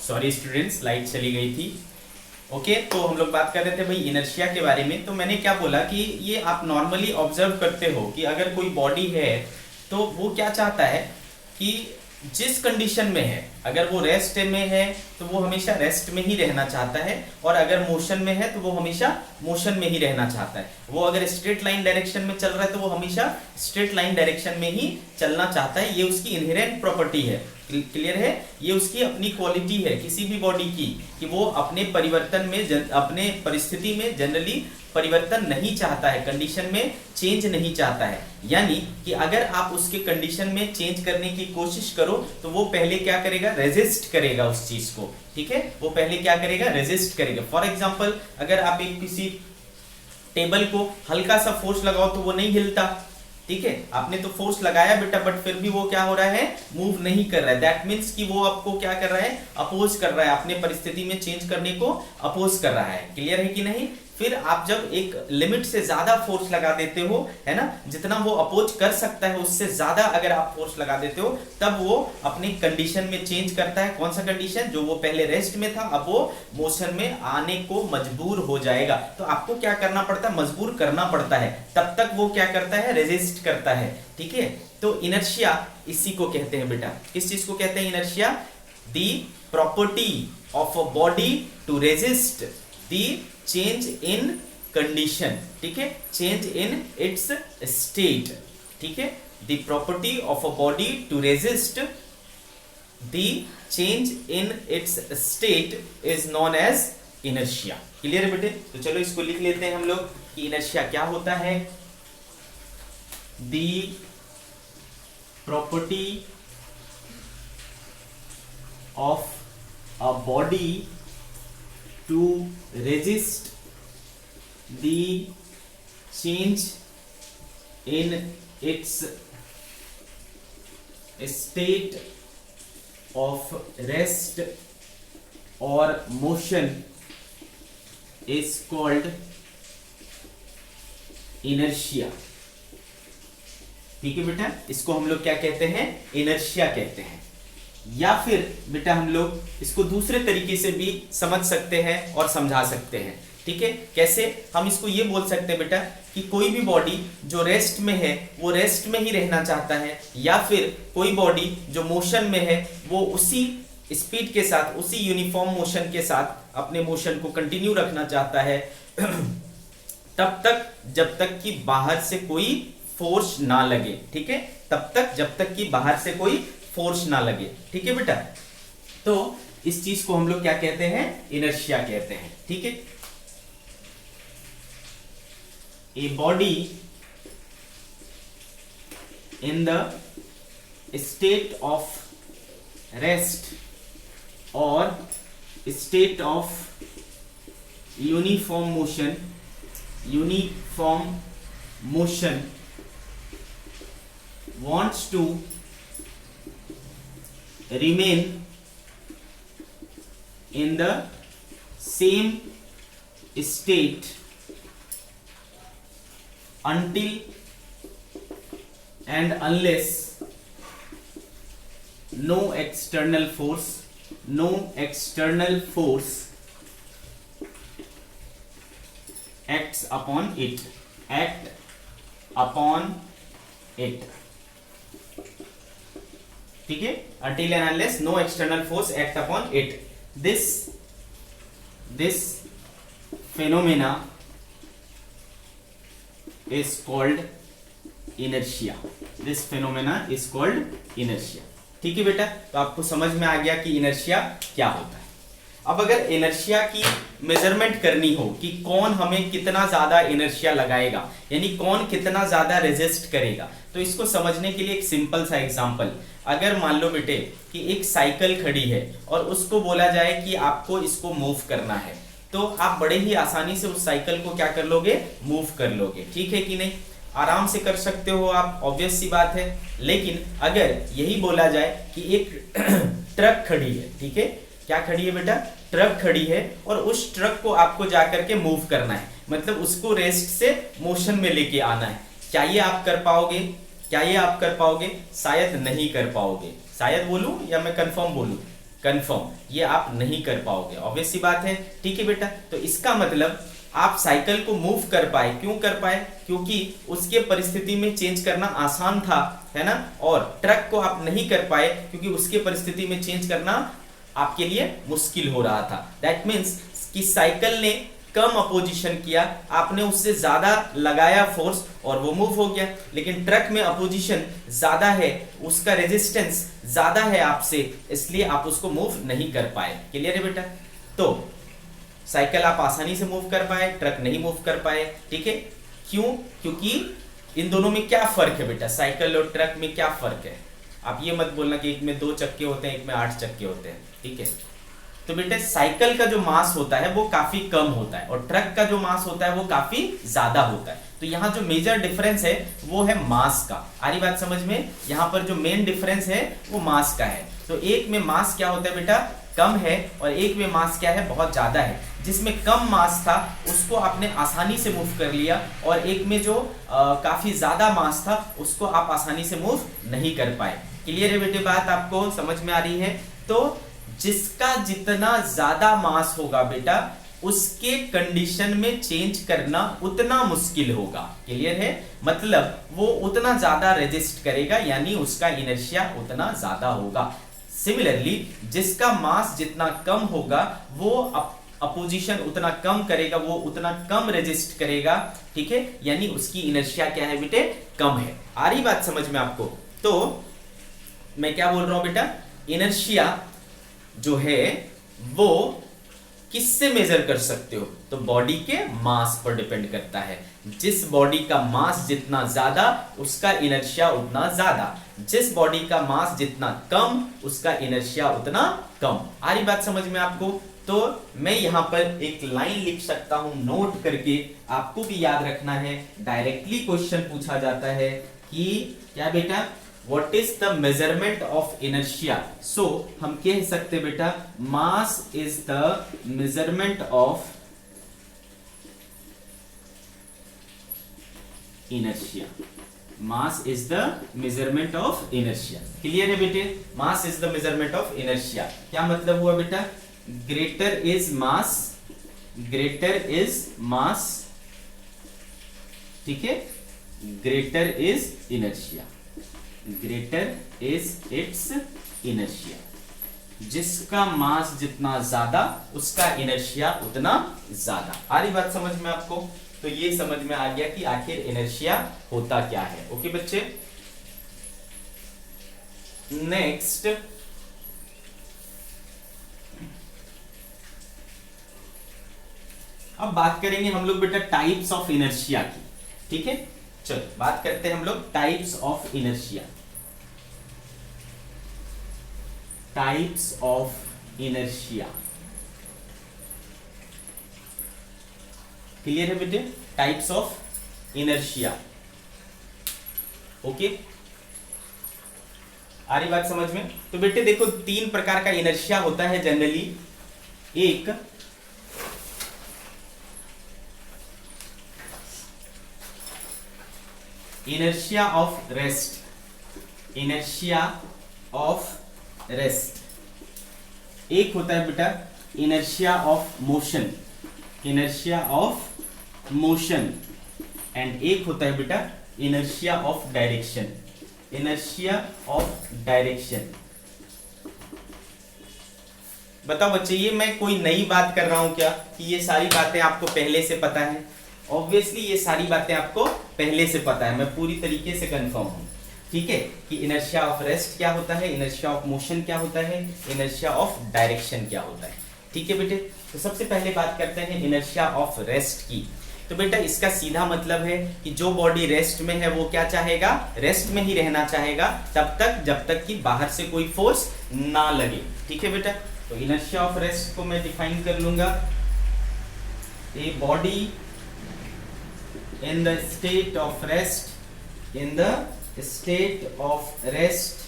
Sorry students, light चली गई थी। ओके, तो हम लोग बात कर रहे थे भाई इनर्शिया के बारे में। तो मैंने क्या बोला कि ये आप नॉर्मली ऑब्जर्व करते हो कि अगर कोई बॉडी है तो वो क्या चाहता है कि जिस कंडीशन में है, अगर वो रेस्ट में है तो वो हमेशा रेस्ट में ही रहना चाहता है, और अगर मोशन में है तो वो हमेशा मोशन में ही रहना चाहता है। वो अगर स्ट्रेट लाइन डायरेक्शन में चल रहा है तो वो हमेशा स्ट्रेट लाइन डायरेक्शन में ही चलना चाहता है। ये उसकी इनहेरेंट प्रॉपर्टी है। क्लियर है? ये उसकी अपनी क्वालिटी है किसी भी बॉडी की कि वो अपने परिवर्तन में, अपने परिस्थिति में जनरली परिवर्तन नहीं चाहता है, कंडीशन में चेंज नहीं चाहता है। यानी कि अगर आप उसके कंडीशन में चेंज करने की कोशिश करो तो वो पहले क्या करेगा, रेजिस्ट करेगा उस चीज को। ठीक है, वो पहले क्या करेगा, रेजिस्ट करेगा। फॉर एग्जांपल, अगर आप एक किसी टेबल को हल्का सा फोर्स लगाओ तो वो नहीं हिलता। ठीक है, आपने तो फोर्स लगाया बेटा, बट फिर भी वो क्या हो रहा है, मूव नहीं कर रहा है। दैट मीन्स कि वो आपको क्या कर रहा है, अपोज कर रहा है, अपने परिस्थिति में चेंज करने को अपोज कर रहा है। क्लियर है कि नहीं? फिर आप जब एक लिमिट से ज्यादा फोर्स लगा देते हो, है ना, जितना वो अपोज कर सकता है उससे ज्यादा अगर आप फोर्स लगा देते हो, तब वो अपनी कंडीशन में चेंज करता है। कौन सा कंडीशन? जो वो पहले रेस्ट में था अब वो मोशन में आने को मजबूर हो जाएगा। तो आपको क्या करना पड़ता है, मजबूर करना पड़ता है। तब तक वो क्या करता है, रेजिस्ट करता है। ठीक है, तो इनर्शिया इसी को कहते हैं बेटा। किस चीज को कहते हैं inertia? The property of a body to resist the change in condition. ठीक है, चेंज इन इट्स स्टेट। ठीक है, the property of a body to resist the change in its state is known as inertia. Clear है बेटे? तो चलो इसको लिख लेते हैं हम लोग कि इनर्शिया क्या होता है। The property of a body to resist the change in its state of rest or motion is called inertia। ठीक है बेटा, इसको हम लोग क्या कहते हैं, इनर्शिया कहते हैं। या फिर बेटा हम लोग इसको दूसरे तरीके से भी समझ सकते हैं और समझा सकते हैं। ठीक है, कैसे? हम इसको ये बोल सकते हैं बेटा कि कोई भी बॉडी जो रेस्ट में है वो रेस्ट में ही रहना चाहता है, या फिर कोई बॉडी जो मोशन में है वो उसी स्पीड के साथ, उसी यूनिफॉर्म मोशन के साथ अपने मोशन को कंटिन्यू रखना चाहता है तब तक जब तक कि बाहर से कोई फोर्स ना लगे। ठीक है, तब तक जब तक कि बाहर से कोई फोर्स ना लगे। ठीक है बेटा, तो इस चीज को हम लोग क्या कहते हैं, इनर्शिया कहते हैं। ठीक है, a body in the state of rest और state of uniform motion wants to remain in the same state until and unless no external force acts upon it। ठीक है, until and unless no external force act upon it, this phenomena is called inertia। ठीक है बेटा, तो आपको समझ में आ गया कि इनर्शिया क्या होता है। अब अगर इनर्शिया की मेजरमेंट करनी हो कि कौन हमें कितना ज्यादा इनर्शिया लगाएगा, यानी कौन कितना ज्यादा रेजिस्ट करेगा, तो इसको समझने के लिए एक सिंपल सा एग्जांपल। अगर मान लो बेटे कि एक साइकिल खड़ी है और उसको बोला जाए कि आपको इसको मूव करना है, तो आप बड़े ही आसानी से उस साइकिल को क्या कर लोगे, मूव कर लोगे। ठीक है कि नहीं? आराम से कर सकते हो आप, ऑब्वियस सी बात है। लेकिन अगर यही बोला जाए कि एक ट्रक खड़ी है, ठीक है, क्या खड़ी है बेटा, ट्रक खड़ी है, और उस ट्रक को आपको जाकर के मूव करना है, मतलब उसको रेस्ट से मोशन में लेके आना है, क्या ये आप कर पाओगे? क्या ये आप कर पाओगे? शायद नहीं कर पाओगे। शायद बोलूं या मैं कंफर्म बोलूं? कंफर्म, ये आप नहीं कर पाओगे, ऑब्वियस सी बात है। ठीक है बेटा, तो इसका मतलब आप साइकिल को मूव कर पाए, क्यों कर पाए, क्योंकि उसके परिस्थिति में चेंज करना आसान था, है ना। और ट्रक को आप नहीं कर पाए क्योंकि उसके परिस्थिति में चेंज करना आपके लिए मुश्किल हो रहा था। दैट मीन्स कि साइकिल ने कम अपोजिशन किया, आपने उससे ज्यादा लगाया फोर्स और वो मूव हो गया। लेकिन ट्रक में अपोजिशन ज्यादा है, उसका रेजिस्टेंस ज्यादा है आपसे, इसलिए आप उसको मूव नहीं कर पाए। क्लियर है बेटा। तो साइकिल आप आसानी से मूव कर पाए, ट्रक नहीं मूव कर पाए। ठीक है, क्यों, क्योंकि इन दोनों में क्या फर्क है बेटा, साइकिल और ट्रक में क्या फर्क है। आप ये मत बोलना कि एक में 2 चक्के होते हैं, एक में 8 चक्के होते हैं। ठीक है, तो बेटे साइकिल का जो मास होता है वो काफी कम होता है और ट्रक का जो मास होता है वो काफी ज्यादा होता है। तो यहाँ जो मेजर डिफरेंस है वो है मास का। आ रही बात समझ में, यहाँ पर जो मेन डिफरेंस है वो मास का है। तो एक में मास क्या होता है बेटा, कम है, और एक में मास क्या है, बहुत ज्यादा है। जिसमें कम मास था उसको आपने आसानी से मूव कर लिया, और एक में जो काफी ज्यादा मास था उसको आप आसानी से मूव नहीं कर पाए। क्लियर है बेटे, बात आपको समझ में आ रही है। तो जिसका जितना ज्यादा मास होगा बेटा, उसके कंडीशन में चेंज करना उतना मुश्किल होगा। क्लियर है, मतलब वो उतना ज्यादा रेजिस्ट करेगा, यानी उसका इनर्शिया उतना ज्यादा होगा। सिमिलरली जिसका मास जितना कम होगा वो अपोजिशन उतना कम करेगा, वो उतना कम रेजिस्ट करेगा। ठीक है, यानी उसकी इनर्शिया क्या है बेटे, कम है। आ रही बात समझ में आपको। तो मैं क्या बोल रहा हूं बेटा, इनर्शिया जो है वो किससे मेजर कर सकते हो, तो बॉडी के मास पर डिपेंड करता है। जिस बॉडी का मास जितना ज्यादा उसका इनर्शिया उतना ज्यादा, जिस बॉडी का मास जितना कम उसका इनर्शिया उतना कम। आ रही बात समझ में आपको। तो मैं यहां पर एक लाइन लिख सकता हूं नोट करके, आपको भी याद रखना है। डायरेक्टली क्वेश्चन पूछा जाता है कि क्या बेटा, What is the measurement of inertia? So हम कह सकते बेटा mass is the measurement of inertia. Mass is the measurement of inertia. Clear है बेटे, mass is the measurement of inertia. क्या मतलब हुआ बेटा, greater is mass, greater is mass, ठीक है, greater is inertia. Greater is it's inertia. जिसका मास जितना ज्यादा उसका इनर्शिया उतना ज्यादा। आ रही बात समझ में आपको। तो ये समझ में आ गया कि आखिर इनर्शिया होता क्या है। ओके बच्चे, नेक्स्ट अब बात करेंगे हम लोग बेटा टाइप्स ऑफ इनर्शिया की। ठीक है, चलो बात करते हैं हम लोग types of inertia. Types of inertia, clear है बेटे, टाइप्स ऑफ इनर्शिया। ओके, आ रही बात समझ में। तो बेटे देखो 3 प्रकार का इनर्शिया होता है जनरली। एक inertia of rest, inertia of rest. एक होता है बेटा inertia of motion, inertia of motion, and एक होता है बेटा inertia of direction, inertia of direction. बताओ बच्चे, ये मैं कोई नई बात कर रहा हूं क्या, कि ये सारी बातें आपको पहले से पता है? ऑब्वियसली ये सारी बातें आपको पहले से पता है, मैं पूरी तरीके से कंफर्म हूं। ठीक है, कि इनर्शिया ऑफ रेस्ट क्या होता है, इनर्शिया ऑफ मोशन क्या होता है, इनर्शिया ऑफ डायरेक्शन क्या होता है। ठीक है बेटे, तो सबसे पहले बात करते हैं इनर्शिया ऑफ रेस्ट की। तो बेटा इसका सीधा मतलब है कि जो बॉडी रेस्ट में है वो क्या चाहेगा, रेस्ट में ही रहना चाहेगा तब तक जब तक कि बाहर से कोई फोर्स ना लगे। ठीक है बेटा, तो इनर्शिया ऑफ रेस्ट को मैं डिफाइन कर लूंगा, a body in the state of rest, in the state of rest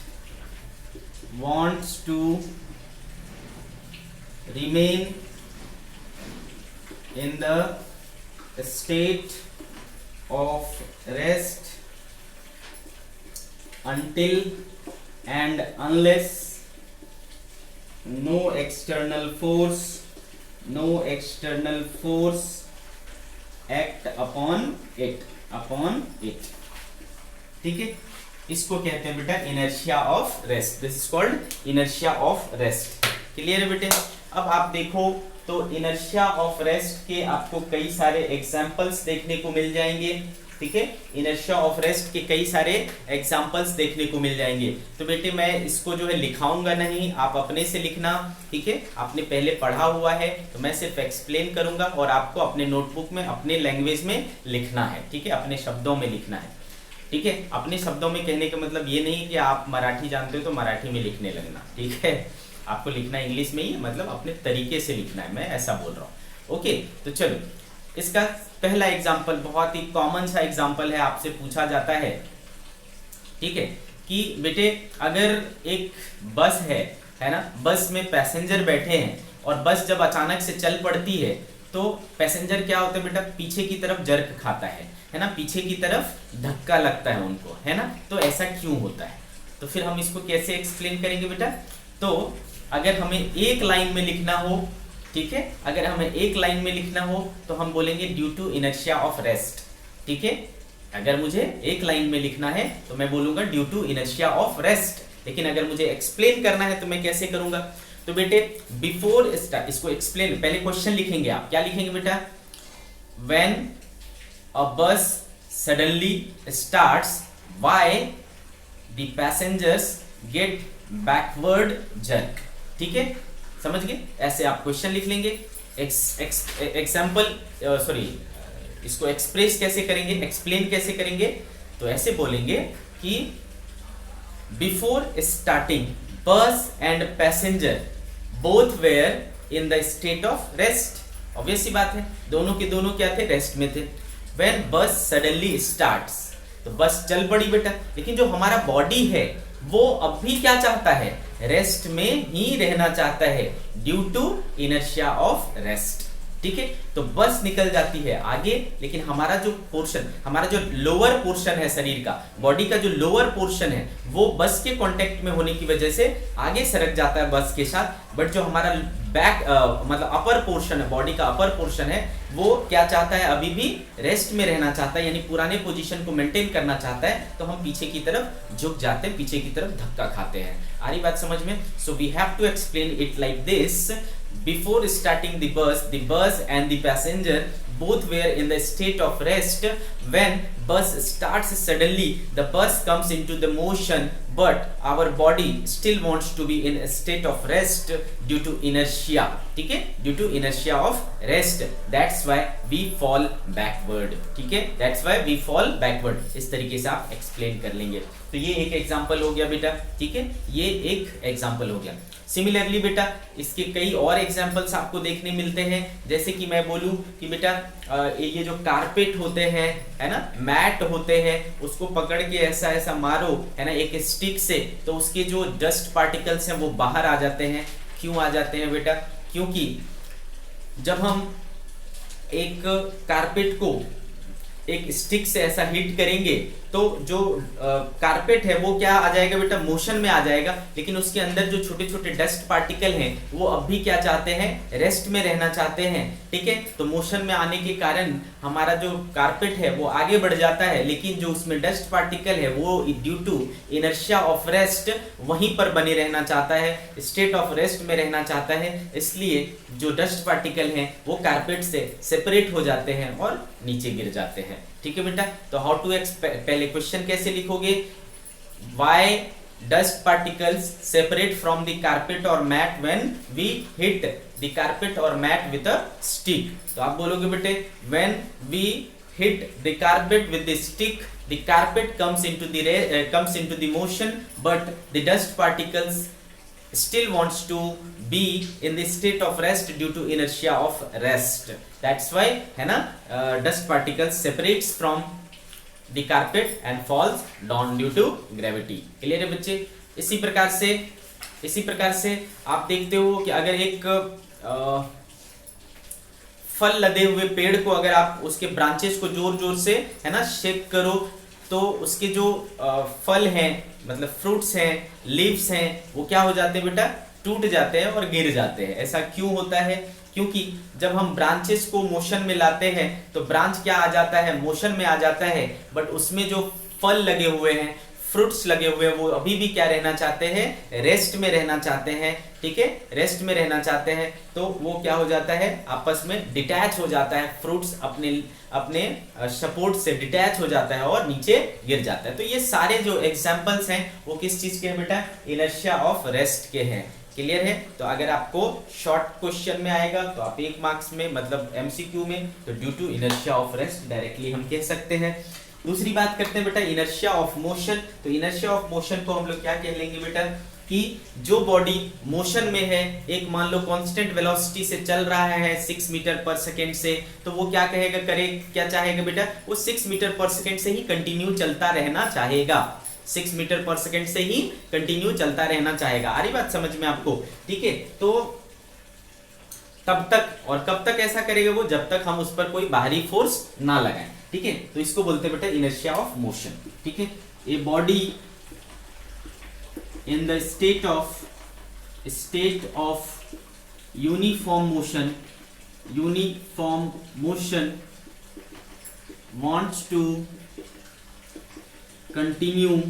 wants to remain in the state of rest until and unless no external force act upon it. ठीक है, इसको कहते हैं बेटा inertia of rest. This is called inertia of rest. Clear है बेटे? अब आप देखो तो इनर्शिया ऑफ रेस्ट के आपको कई सारे एग्जांपल्स देखने को मिल जाएंगे। ठीक है, इनर्शिया ऑफ रेस्ट के कई सारे एग्जांपल्स देखने को मिल जाएंगे। तो बेटे मैं इसको जो है लिखाऊंगा नहीं, आप अपने से लिखना। ठीक है, आपने पहले पढ़ा हुआ है तो मैं सिर्फ एक्सप्लेन करूंगा और आपको अपने नोटबुक में अपने लैंग्वेज में लिखना है। ठीक है, अपने शब्दों में लिखना है। ठीक है, अपने शब्दों में कहने का मतलब ये नहीं कि आप मराठी जानते हो तो मराठी में लिखने लगना। ठीक है, आपको लिखना इंग्लिश में ही, मतलब अपने तरीके से लिखना है, मैं ऐसा बोल रहा हूँ। ओके, तो चलो इसका पहला एग्जाम्पल बहुत ही कॉमन सा एग्जाम्पल है, आपसे पूछा जाता है। ठीक है, कि बेटे अगर एक बस है ना, बस में पैसेंजर बैठे हैं और बस जब अचानक से चल पड़ती है तो पैसेंजर क्या होता है बेटा, पीछे की तरफ जर्क खाता है ना, पीछे की तरफ धक्का लगता है उनको, है ना। तो ऐसा क्यों होता है? तो फिर हम इसको कैसे एक्सप्लेन करेंगे बेटा? तो अगर हमें एक लाइन में लिखना हो, ठीक है, अगर हमें एक लाइन में लिखना हो तो हम बोलेंगे due to inertia of rest. ठीक है, अगर मुझे एक लाइन में लिखना है तो मैं बोलूंगा due to inertia of rest. लेकिन अगर मुझे एक्सप्लेन करना है तो मैं कैसे करूंगा? तो बेटे बिफोर स्टार्ट, इसको एक्सप्लेन, पहले क्वेश्चन लिखेंगे। आप क्या लिखेंगे बेटा? When a bus suddenly starts, why the passengers get backward jerk. ठीक है, समझ गए? ऐसे आप क्वेश्चन लिख लेंगे। एग्जाम्पल सॉरी, इसको एक्सप्रेस कैसे करेंगे, एक्सप्लेन कैसे करेंगे? तो ऐसे बोलेंगे कि before starting bus and passenger both were in the state of rest. Obvious सी बात है, दोनों के दोनों क्या थे? रेस्ट में थे। व्हेन बस सडनली स्टार्ट्स, तो बस चल पड़ी बेटा, लेकिन जो हमारा बॉडी है वो अब भी क्या चाहता है? रेस्ट में ही रहना चाहता है, due to inertia of rest. ठीक है, तो बस निकल जाती है आगे, लेकिन हमारा जो पोर्शन, हमारा जो लोअर पोर्शन है शरीर का, बॉडी का जो लोअर पोर्शन है वो बस के कांटेक्ट में होने की वजह से आगे सरक जाता है बस के साथ। बट जो हमारा बैक मतलब अपर पोर्शन है, बॉडी का अपर पोर्शन है, वो क्या चाहता है? अभी भी रेस्ट में रहना चाहता है, यानी पुराने पोजीशन को मेंटेन करना चाहता है। तो हम पीछे की तरफ झुक जाते हैं, पीछे की तरफ धक्का खाते हैं। आ रही बात समझ में? So we have to explain it like this. Before starting the bus and the passenger both were in the state of rest. When bus starts suddenly, the bus comes into the motion, but our body still wants to be in a state of rest due to inertia. ठीक है, due to inertia of rest. That's why we fall backward. ठीक है, that's why we fall backward. इस तरीके से आप explain कर लेंगे। तो ये एक एग्जाम्पल हो गया बेटा। ठीक है, ये एक एग्जाम्पल हो गया। सिमिलरली बेटा इसके कई और एग्जाम्पल्स आपको देखने मिलते हैं। जैसे कि मैं बोलूं कि बेटा ये जो कारपेट होते हैं, है ना, मैट होते हैं, उसको पकड़ के ऐसा ऐसा मारो, है ना, एक स्टिक से, तो उसके जो डस्ट पार्टिकल्स हैं वो बाहर आ जाते हैं। क्यों आ जाते हैं बेटा? क्योंकि जब हम एक कारपेट को एक स्टिक से ऐसा हिट करेंगे तो जो कारपेट है वो क्या आ जाएगा बेटा? मोशन में आ जाएगा। लेकिन उसके अंदर जो छोटे छोटे डस्ट पार्टिकल हैं वो अब भी क्या चाहते हैं? रेस्ट में रहना चाहते हैं। ठीक है, तो मोशन में आने के कारण हमारा जो कारपेट है वो आगे बढ़ जाता है, लेकिन जो उसमें डस्ट पार्टिकल है वो due to inertia of rest वहीं पर बने रहना चाहता है, स्टेट ऑफ रेस्ट में रहना चाहता है। इसलिए जो डस्ट पार्टिकल हैं वो कारपेट से सेपरेट हो जाते हैं और नीचे गिर जाते हैं। ठीक है बेटा, तो हाउ टू पहले क्वेश्चन कैसे लिखोगे? Why dust particles separate from the carpet और mat when we hit the carpet और मैट विद अ स्टिक। तो आप बोलोगे बेटे when we hit the carpet with the stick, the carpet comes into the motion, but the dust particles still wants to be in the state of rest due to inertia of rest. That's why है ना, dust particles separates from the carpet and falls down due to gravity. Clear है बच्चे? इसी प्रकार से आप देखते हो कि अगर एक फल लदे हुए पेड़ को अगर आप उसके ब्रांचेस को जोर जोर से, है ना, शेक करो तो उसके जो फल हैं, मतलब फ्रूट्स हैं, लीव्स हैं, वो क्या हो जाते हैं बेटा? टूट जाते हैं और गिर जाते हैं। ऐसा क्यों होता है? क्योंकि जब हम ब्रांचेस को मोशन में लाते हैं तो ब्रांच क्या आ जाता है, मोशन में आ जाता है, बट उसमें जो फल लगे हुए हैं, फ्रूट्स लगे हुए हैं, वो अभी भी क्या रहना चाहते हैं, रेस्ट में रहना चाहते हैं। ठीक है, रेस्ट में रहना चाहते हैं, तो वो क्या हो जाता है, आपस में डिटैच हो जाता है, फ्रूट्स अपने अपने सपोर्ट से डिटैच हो जाता है और नीचे गिर जाता है। तो ये सारे जो एग्जांपल्स हैं वो किस चीज के हैं बेटा, इनर्शिया ऑफ रेस्ट के हैं। क्लियर है? तो अगर आपको शॉर्ट क्वेश्चन में आएगा तो आप 1 मार्क्स में, मतलब एमसीक्यू में, तो due to inertia of rest directly हम कह सकते हैं। दूसरी बात करते हैं बेटा इनर्शिया ऑफ मोशन। तो इनर्शिया ऑफ मोशन को हम लोग क्या कह लेंगे बेटा, कि जो बॉडी मोशन में है, एक मान लो कांस्टेंट वेलोसिटी से चल रहा है 6 मीटर पर सेकेंड से, तो वो क्या कहेगा, क्या चाहेगा बेटा, वो 6 मीटर पर सेकेंड से ही कंटिन्यू चलता रहना चाहेगा। 6 मीटर पर सेकेंड से ही कंटिन्यू चलता रहना चाहेगा। आ रही बात समझ में आपको? ठीक है, तो तब तक और कब तक ऐसा करेगा वो, जब तक हम उस पर कोई बाहरी फोर्स ना लगाएं। ठीक है, तो इसको बोलते हैं बेटा इनर्शिया ऑफ मोशन। ठीक है, a body in the state of uniform motion wants to continue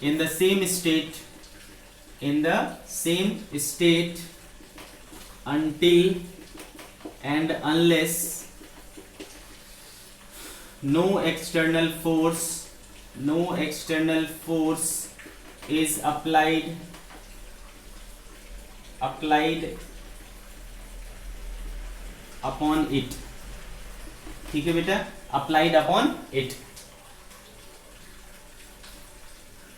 in the same state until and unless no external force is applied upon it। ठीक है बेटा, अप्लाइड अपॉन इट।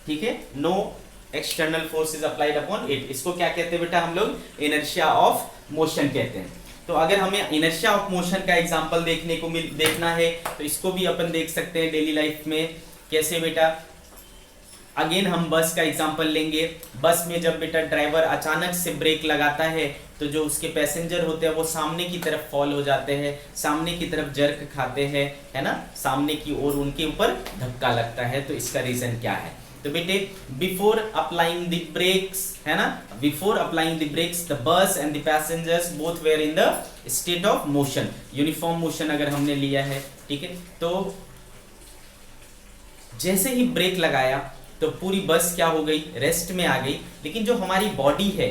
ठीक है, no external force is applied upon it, इसको क्या कहते हैं बेटा हम लोग, इनर्शिया ऑफ मोशन कहते हैं। तो अगर हमें इनर्शिया ऑफ मोशन का एग्जांपल देखना है तो इसको भी अपन देख सकते हैं डेली लाइफ में। कैसे बेटा, अगेन हम बस का एग्जांपल लेंगे। बस में जब बेटा ड्राइवर अचानक से ब्रेक लगाता है तो जो उसके पैसेंजर होते हैं वो सामने की तरफ फॉल हो जाते हैं, सामने की तरफ जर्क खाते हैं, है ना, सामने की ओर उनके ऊपर धक्का लगता है। तो इसका रीजन क्या है? तो बेटे बिफोर अप्लाइंग द ब्रेक्स, है ना, before applying the brakes the bus and the passengers both were in the state of motion, uniform motion अगर हमने लिया है। ठीक है, तो जैसे ही ब्रेक लगाया तो पूरी बस क्या हो गई, रेस्ट में आ गई। लेकिन जो हमारी बॉडी है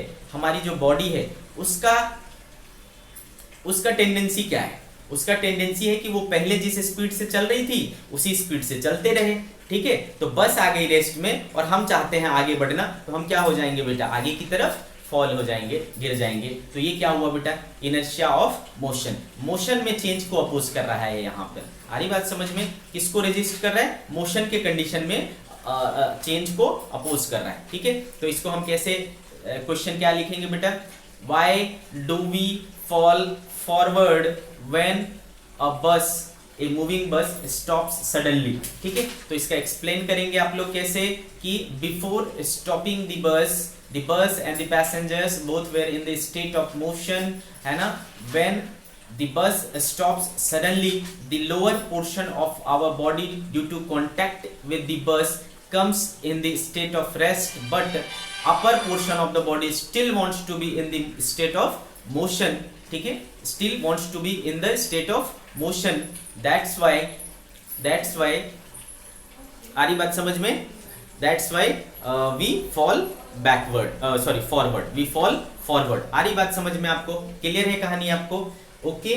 उसका टेंडेंसी क्या है? उसका टेंडेंसी है कि वो पहले जिस स्पीड से चल रही थी उसी स्पीड से चलते रहे। ठीक है, तो बस आ गई रेस्ट में और हम चाहते हैं आगे बढ़ना, तो हम क्या हो जाएंगे बेटा, आगे की तरफ फॉल हो जाएंगे, गिर जाएंगे। तो ये क्या हुआ बेटा, इनर्शिया ऑफ मोशन। मोशन में चेंज को अपोज कर रहा है यहाँ पर। आ रही बात समझ में? किसको रेजिस्ट कर रहा है? मोशन के कंडीशन में चेंज को अपोज कर रहा है। ठीक है, तो इसको हम कैसे, क्वेश्चन क्या लिखेंगे बेटा, why do we fall forward when a bus, a moving bus stops suddenly. ठीक है, तो इसका एक्सप्लेन करेंगे आप लोग कैसे, कि before stopping the bus and the passengers both were in the state of motion, है ना, when the bus stops suddenly, the lower portion of our body due to contact with the bus comes in the state of rest, but upper portion of the body still wants to be in the state of motion। ठीक है, still wants to be in the state of motion, that's why आ रही बात समझ में, that's why we fall forward, we fall forward। आ रही बात समझ में आपको? क्लियर है कहानी आपको? Okay,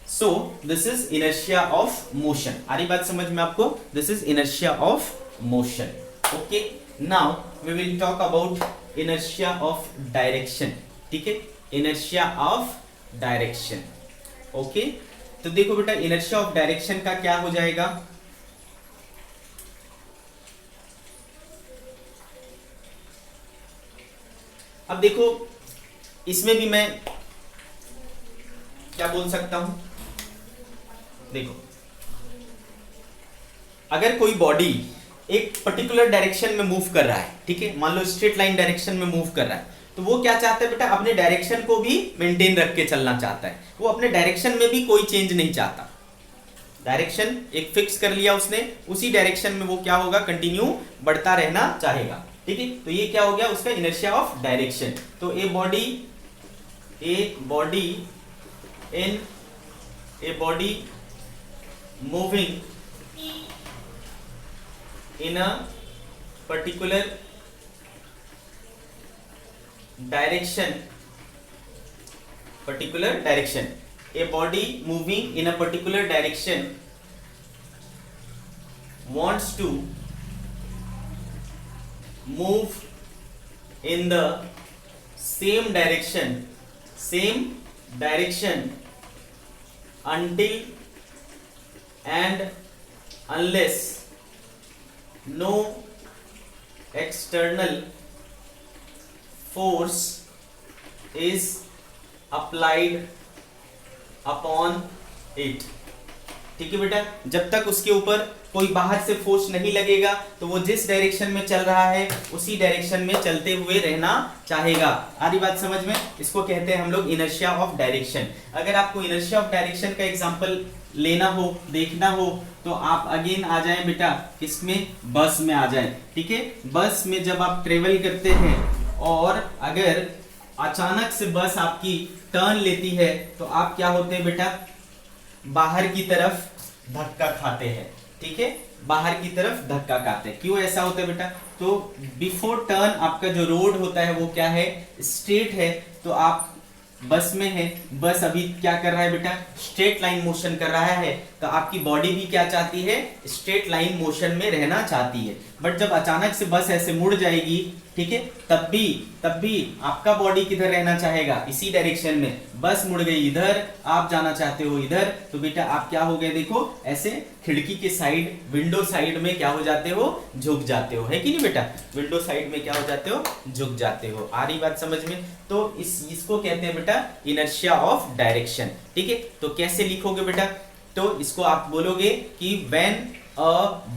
so this is inertia of motion. आ रही बात समझ में आपको? This is inertia of motion. Okay, now we will talk about inertia of direction. ठीक है, इनर्शिया ऑफ डायरेक्शन। ओके, तो देखो बेटा इनर्शिया ऑफ डायरेक्शन का क्या हो जाएगा, अब देखो इसमें भी मैं क्या बोल सकता हूं। देखो अगर कोई बॉडी एक पर्टिकुलर डायरेक्शन में मूव कर रहा है, ठीक है, मान लो स्ट्रेट लाइन डायरेक्शन में मूव कर रहा है, तो वो क्या चाहता है बेटा, अपने डायरेक्शन को भी मेंटेन रख के चलना चाहता है। वो अपने डायरेक्शन में भी कोई चेंज नहीं चाहता। डायरेक्शन एक फिक्स कर लिया उसने, उसी डायरेक्शन में वो क्या होगा, कंटिन्यू बढ़ता रहना चाहेगा। ठीक है। तो ये क्या हो गया उसका इनर्शिया ऑफ डायरेक्शन। तो a body moving in a particular direction, a body moving in a particular direction wants to move in the same direction until and unless no external force is applied upon it। ठीक है बेटा, जब तक उसके ऊपर कोई बाहर से फोर्स नहीं लगेगा तो वो जिस डायरेक्शन में चल रहा है उसी डायरेक्शन में चलते हुए रहना चाहेगा। आ रही बात समझ में? इसको कहते हैं हम लोग इनर्शिया ऑफ डायरेक्शन। अगर आपको इनर्शिया ऑफ डायरेक्शन का एग्जांपल लेना हो, देखना हो, तो आप अगेन आ जाएं बेटा किसमें, बस में आ जाएं। ठीक है, बस में जब आप ट्रेवल करते हैं और अगर अचानक से बस आपकी टर्न लेती है तो आप क्या होते हैं बेटा, बाहर की तरफ धक्का खाते हैं। ठीक है, बाहर की तरफ धक्का खाते हैं। क्यों ऐसा होता है बेटा? तो बिफोर टर्न आपका जो रोड होता है वो क्या है, स्ट्रेट है। तो आप बस में है, बस अभी क्या कर रहा है बेटा, स्ट्रेट लाइन मोशन कर रहा है। तो आपकी बॉडी भी क्या चाहती है, स्ट्रेट लाइन मोशन में रहना चाहती है। बट जब अचानक से बस ऐसे मुड़ जाएगी, ठीक है, तब भी आपका बॉडी किधर रहना चाहेगा, इसी डायरेक्शन में। बस मुड़ गई इधर, आप जाना चाहते हो इधर, तो बेटा आप क्या हो गए, देखो ऐसे खिड़की के साइड, विंडो साइड में क्या हो जाते हो, झुक जाते हो, है कि नहीं बेटा? विंडो साइड में क्या हो जाते हो, झुक जाते हो। आ रही बात समझ में? तो इसको कहते हैं बेटा इनर्शिया ऑफ डायरेक्शन। ठीक है, तो कैसे लिखोगे बेटा? तो इसको आप बोलोगे कि when a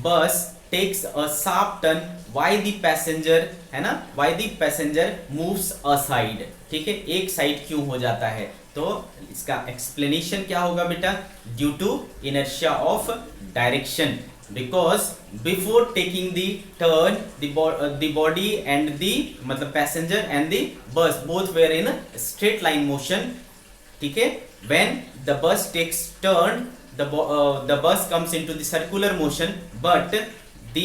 bus takes a sharp turn, why the passenger, है ना, why the passenger moves aside. ठीक है, एक साइड क्यों हो जाता है? तो इसका एक्सप्लेनेशन क्या होगा बेटा, due to inertia of direction, because before taking the turn the body and the मतलब passenger and the bus both were in straight line motion. ठीक है, when the bus takes turn the bus comes into the circular motion, but the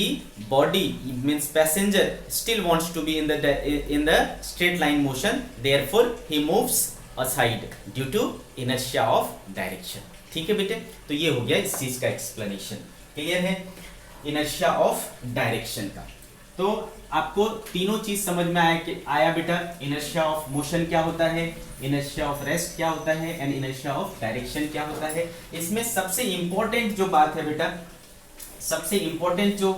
body means passenger still wants to be in the straight line motion, therefore he moves aside due to inertia of direction। ठीक है बेटे, तो ये हो गया इस चीज का एक्सप्लेनेशन। क्लियर है इनर्शिया ऑफ डायरेक्शन का? तो आपको तीनों चीज समझ में आया बेटा। इनर्शिया ऑफ मोशन क्या होता है, इनर्शिया ऑफ रेस्ट क्या होता है, एंड इनर्शिया ऑफ डायरेक्शन क्या होता है। इसमें सबसे इंपॉर्टेंट जो बात है बेटा, सबसे इंपॉर्टेंट जो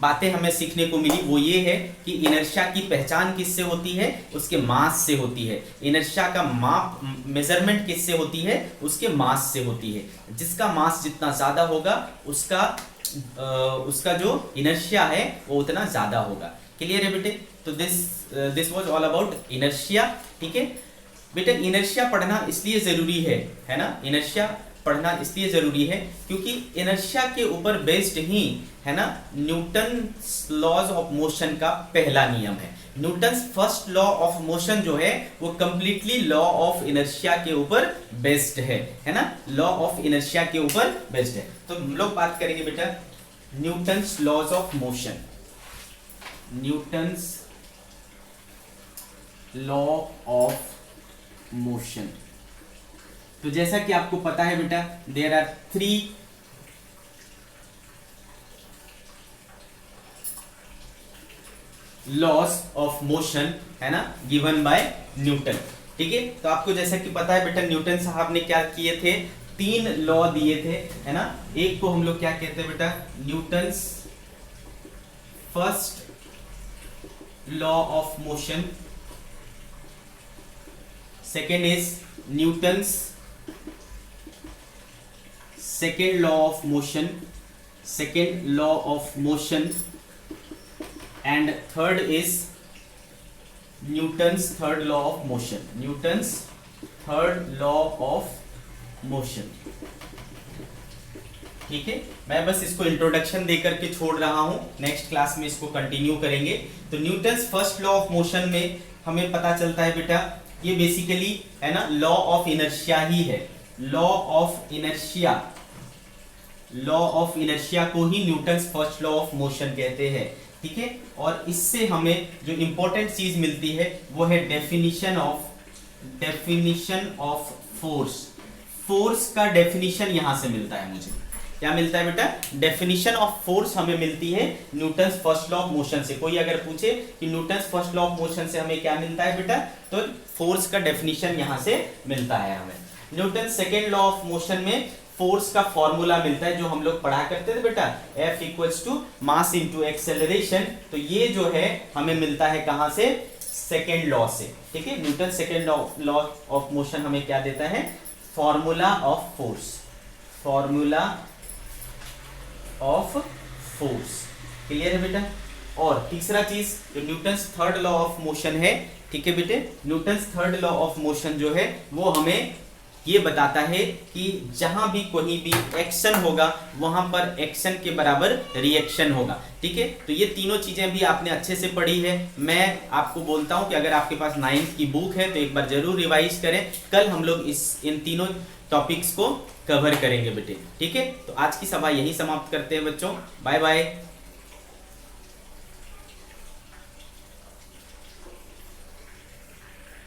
बातें हमें सीखने को मिली वो ये है कि इनर्शिया की पहचान किससे होती है, उसके मास से होती है। इनर्शिया का माप, मेजरमेंट किससे होती है, उसके मास से होती है। जिसका मास जितना ज्यादा होगा उसका जो इनर्शिया है वो उतना ज्यादा होगा। क्लियर है बेटे? तो this was all about inertia. ठीक है बेटे, इनर्शिया पढ़ना इसलिए जरूरी है ना, इनर्शिया पढ़ना इसलिए जरूरी है क्योंकि इनर्शिया के ऊपर बेस्ड ही, है ना, न्यूटन लॉज ऑफ मोशन का पहला नियम है। Newton first law of motion जो है वो कंप्लीटली लॉ ऑफ इनर्शिया के ऊपर बेस्ड है ना, लॉ ऑफ इनर्शिया के ऊपर बेस्ड है। तो हम लोग बात करेंगे बेटा Newton's laws of motion, Newton's law of motion. तो जैसा कि आपको पता है बेटा, there are 3 laws of motion, है ना, गिवन बाय न्यूटन। ठीक है, तो आपको जैसा कि पता है बेटा, न्यूटन साहब ने क्या किए थे, 3 लॉ दिए थे, है ना। एक को हम लोग क्या कहते हैं बेटा, Newton's first law of motion, second is Newton's second law of motion, second law of motion, and third is Newton's third law of motion, Newton's third law of motion। ठीक है, मैं बस इसको इंट्रोडक्शन दे करके छोड़ रहा हूँ, नेक्स्ट क्लास में इसको कंटिन्यू करेंगे। तो Newton's first law of motion में हमें पता चलता है बेटा, ये बेसिकली है ना लॉ ऑफ इनर्शिया ही है। Law of inertia, law of inertia को ही Newton's first law of motion कहते हैं। ठीक है, और इससे हमें जो इंपॉर्टेंट चीज मिलती है वो है डेफिनेशन ऑफ फोर्स। फोर्स का डेफिनेशन यहां से मिलता है मुझे। क्या मिलता है बेटा? डेफिनेशन ऑफ फोर्स हमें मिलती है Newton's first law of motion से। कोई अगर पूछे कि Newton's first law of motion से हमें क्या मिलता है बेटा, तो फोर्स का डेफिनेशन यहां से मिलता है हमें। Newton second law of motion में फोर्स का फॉर्मूला मिलता है, जो हम लोग पढ़ा करते थे बेटा, F equals to mass into acceleration. तो ये जो है हमें मिलता है कहां से? सेकेंड लॉ से। ठीक है, Newton second law of motion हमें क्या देता है? Formula of force, formula of force. Clear है बेटा? और तीसरा चीज जो Newton's third law of motion है, ठीक है बेटे, Newton's third law of motion जो है वो हमें ये बताता है कि जहां भी कोई भी एक्शन होगा वहां पर एक्शन के बराबर रिएक्शन होगा। ठीक है, तो ये तीनों चीजें भी आपने अच्छे से पढ़ी है। मैं आपको बोलता हूं कि अगर आपके पास 9th की बुक है तो एक बार जरूर रिवाइज करें। कल हम लोग इन तीनों टॉपिक्स को कवर करेंगे बेटे। ठीक है, तो आज की सभा यही समाप्त करते हैं बच्चों। Bye bye.